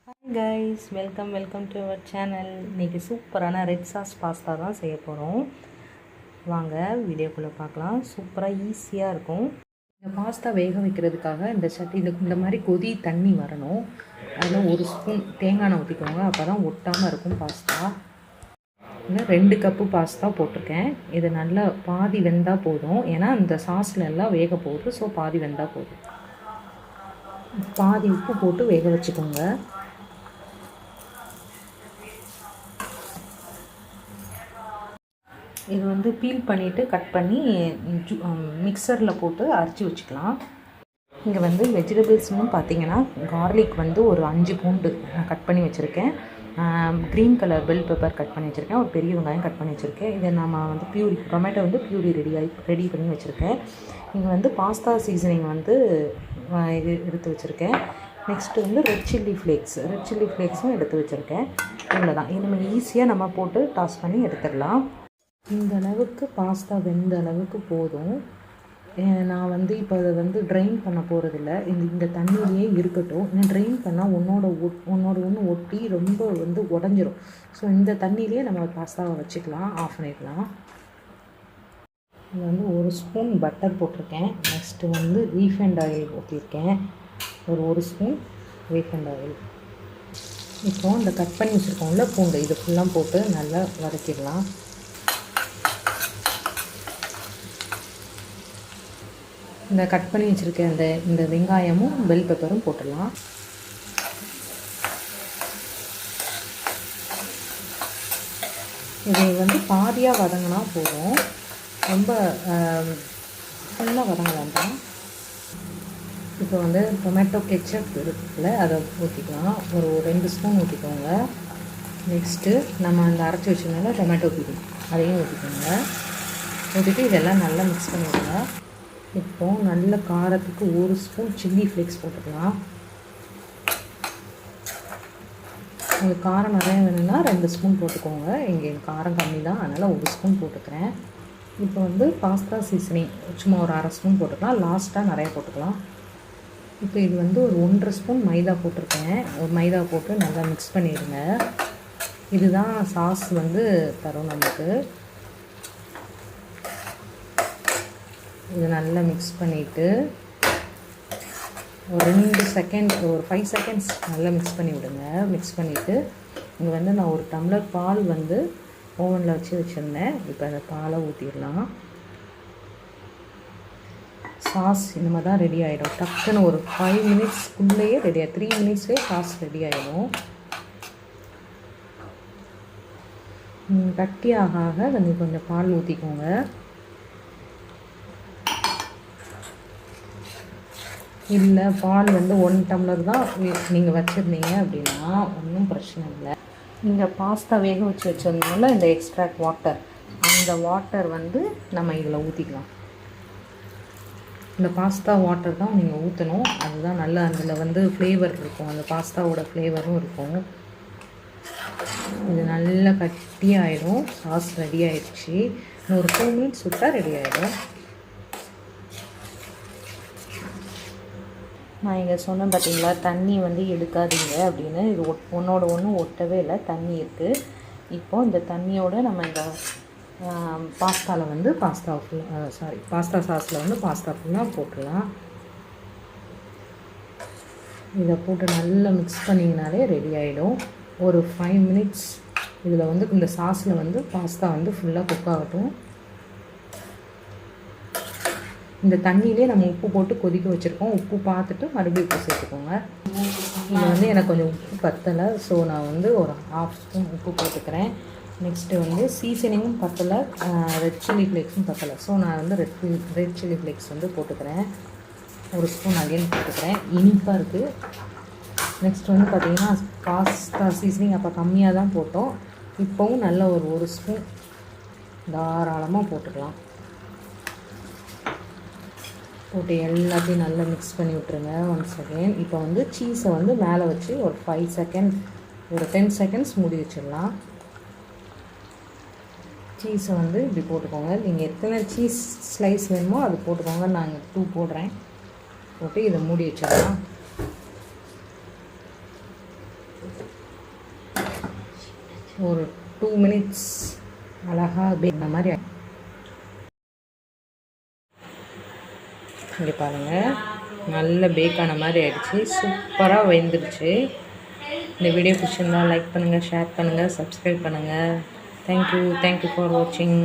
Hi guys, welcome to our channel. இன்றைக்கி சூப்பரான red sauce pasta தான் செய்ய போகிறோம். வாங்க வீடியோக்குள்ளே பார்க்கலாம். சூப்பராக ஈஸியாக இருக்கும். இந்த பாஸ்தா வேக வைக்கிறதுக்காக இந்த மாதிரி கொதி தண்ணி வரணும். அதில் 1 ஸ்பூன் தேங்காய் எண்ணெய் ஊற்றிக்கோங்க. அப்போ தான் ஒட்டாமல் இருக்கும் பாஸ்தா. இன்னும் 2 கப்பு பாஸ்தா போட்டிருக்கேன். இது நல்லா பாதி வெந்தால் போதும். ஏன்னா இந்த சாஸில் எல்லாம் வேக போகுது. ஸோ பாதி வெந்தால் போதும். பாதி உப்பு போட்டு வேக வச்சுக்கோங்க. இது பீல் பண்ணிவிட்டு கட் பண்ணி மிக்சரில் போட்டு அரைச்சி வச்சுக்கலாம். இங்கே வெஜிடபிள்ஸ்னு பார்த்தீங்கன்னா கார்லிக் ஒரு 5 பூண்டு நான் கட் பண்ணி வச்சுருக்கேன். Green colour bell pepper cut பண்ணி வச்சுருக்கேன். ஒரு பெரிய வெங்காயம் கட் பண்ணி வச்சுருக்கேன். இதை நம்ம பியூரி டொமேட்டோ பியூரி ரெடி பண்ணி வச்சுருக்கேன். இங்கே பாஸ்தா சீசனிங் இது எடுத்து வச்சுருக்கேன். நெக்ஸ்ட்டு ரெட் சில்லி ஃப்ளேக்ஸும் எடுத்து வச்சுருக்கேன். இவ்வளோதான். இது நம்ம ஈஸியாக போட்டு டாஸ் பண்ணி எடுத்துடலாம். இந்த அளவுக்கு பாஸ்தா வெந்த அளவுக்கு போதும். நான் இப்போ அதை ட்ரைன் பண்ண போகிறதில்ல. இந்த தண்ணியிலேயே இருக்கட்டும். ஏன்னா ட்ரைன் பண்ணால் ஒன்றோட ஒன்று ஒட்டி ரொம்ப உடஞ்சிரும். ஸோ இந்த தண்ணியிலே நம்ம பாஸ்தாவை வச்சுக்கலாம். ஆஃப் பண்ணிடலாம். இது 1 ஸ்பூன் பட்டர் போட்டிருக்கேன். நெக்ஸ்ட்டு ரீஃபைண்ட் ஆயில் ஊற்றிருக்கேன். ஒரு ஸ்பூன் ரீஃபைண்ட் ஆயில். இப்போ இந்த கட் பண்ணி வச்சுருக்கோம்ல பூண்டு, இது ஃபுல்லாக போட்டு நல்லா வதக்கிடலாம். இந்த கட் பண்ணி வச்சுருக்க இந்த வெங்காயமும் பெல் பெப்பரும் போட்டுடலாம். இது பாதியாக வதங்கினா போதும். ரொம்ப ஃபுல்லாக வதங்க வேண்டாம். இப்போ டொமேட்டோ கெச்சப் இருக்குல்ல, அதை ஊற்றிக்கலாம். ஒரு 2 ஸ்பூன் ஊற்றிக்கோங்க. நெக்ஸ்ட்டு நம்ம அரைச்சி வச்சுருந்தோம்ல டொமேட்டோ பியூரி, அதையும் ஊற்றிக்கோங்க. ஊற்றிட்டு இதெல்லாம் நல்லா மிக்ஸ் பண்ணிவிடுங்க. இப்போது நல்ல காரத்துக்கு 1 ஸ்பூன் சில்லி ஃப்ளேக்ஸ் போட்டுக்கலாம். உங்களுக்கு காரம் நிறையா வேணும்னா 2 ஸ்பூன் போட்டுக்கோங்க. இங்கே காரம் கம்மி தான், அதனால் 1 ஸ்பூன் போட்டுக்கிறேன். இப்போ பாஸ்தா சீசனிங் சும்மா ஒரு 1/2 ஸ்பூன் போட்டுக்கலாம். லாஸ்ட்டாக நிறையா போட்டுக்கலாம். இப்போ இது ஒரு 1.5 ஸ்பூன் மைதா போட்டிருக்கேன். மைதா போட்டு நல்லா மிக்ஸ் பண்ணிடுங்க. இதுதான் சாஸ் தரும் நமக்கு. இது நல்லா மிக்ஸ் பண்ணிவிட்டு ஒரு 2 செகண்ட், ஒரு 5 செகண்ட்ஸ் நல்லா மிக்ஸ் பண்ணி விடுங்க. மிக்ஸ் பண்ணிவிட்டு இங்கே நான் ஒரு டம்ளர் பால் ஓவனில் வச்சுருந்தேன். இப்போ அந்த பாலை ஊற்றிடலாம். சாஸ் இந்த மாதிரி தான் ரெடி ஆகிடும். டக்குன்னு ஒரு 5 மினிட்ஸ்க்குள்ளேயே 3 மினிட்ஸ்லேயே சாஸ் ரெடி ஆகிடும். கட்டி ஆக கொஞ்சம் பால் ஊற்றிக்கோங்க. இல்லை பால் 1 டம்ளர் தான் நீங்கள் வச்சுருந்தீங்க அப்படின்னா ஒன்றும் பிரச்சனை இல்லை. நீங்கள் பாஸ்தா வேக வச்சுருந்தோம்ல இந்த எக்ஸ்ட்ராக்ட் வாட்டர், அந்த வாட்டர் நம்ம இதில் ஊற்றிக்கலாம். இந்த பாஸ்தா வாட்டர் தான் நீங்கள் ஊற்றணும். அதுதான் நல்லா அதில் ஃப்ளேவர் இருக்கும். அந்த பாஸ்தாவோட ஃப்ளேவரும் இருக்கும். இது நல்லா கட்டி ஆகிடும். சாஸ் ரெடி ஆகிடுச்சு. இன்னும் ஒரு 2 மினிட்ஸ் விட்டால் ரெடி ஆகிடும். நான் இங்கே சொன்னேன் பார்த்தீங்களா, தண்ணி எடுக்காதீங்க அப்படின்னு. இது ஒன்றோட ஒன்று ஒட்டவே இல்லை, தண்ணி இருக்குது. இப்போது இந்த தண்ணியோடு நம்ம இந்த பாஸ்தாவில் பாஸ்தா சாஸில் பாஸ்தா ஃபுல்லாக போட்டுடலாம். இதை போட்டு நல்லா மிக்ஸ் பண்ணிங்கனாலே ரெடி ஆகிடும். ஒரு 5 மினிட்ஸ் இதில் இந்த சாஸில் பாஸ்தா ஃபுல்லாக குக் ஆகட்டும். இந்த தண்ணியிலே நம்ம உப்பு போட்டு கொதிக்க வச்சுருக்கோம். உப்பு பார்த்துட்டு மறுபடியும் உப்பு சேர்த்துக்கோங்க. இது எனக்கு கொஞ்சம் உப்பு பத்தலை. ஸோ நான் ஒரு 1/2 ஸ்பூன் உப்பு போட்டுக்கிறேன். நெக்ஸ்ட்டு சீசனிங்கும் பத்தலை, ரெட் சில்லி ஃப்ளேக்ஸும் பத்தலை. ஸோ நான் ரெட் சில்லி ஃப்ளேக்ஸ் போட்டுக்கிறேன். 1 ஸ்பூன் அகைன் போட்டுக்கிறேன். இனிப்பாக இருக்குது. நெக்ஸ்ட் பார்த்திங்கன்னா பாஸ்தா சீசனிங் அப்போ கம்மியாக தான் போட்டோம். இப்போவும் நல்ல ஒரு 1 ஸ்பூன் தாராளமாக போட்டுக்கலாம். போட்டு எல்லாத்தையும் நல்லா மிக்ஸ் பண்ணி விட்ருங்க ஒன்ஸ் அகெயின். இப்போ சீஸை மேலே வச்சு ஒரு 5 செகண்ட், ஒரு 10 செகண்ட்ஸ் மூடி வச்சிடலாம். சீஸை இப்படி போட்டுக்கோங்க. நீங்கள் எத்தனை சீஸ் ஸ்லைஸ் வேணுமோ அது போட்டுக்கோங்க. நான் 2 போடுறேன். போட்டு இதை மூடி வச்சிடலாம். ஒரு 2 மினிட்ஸ் அழகாக பேக்கிற மாதிரி. இங்கே பாருங்கள், நல்ல பேக்கான மாதிரி ஆகிடுச்சு, சூப்பராக வெந்துருச்சு. இந்த வீடியோ பிடிச்சிருந்தால் லைக் பண்ணுங்கள், ஷேர் பண்ணுங்கள், சப்ஸ்கிரைப் பண்ணுங்கள். தேங்க்யூ ஃபார் வாட்சிங்.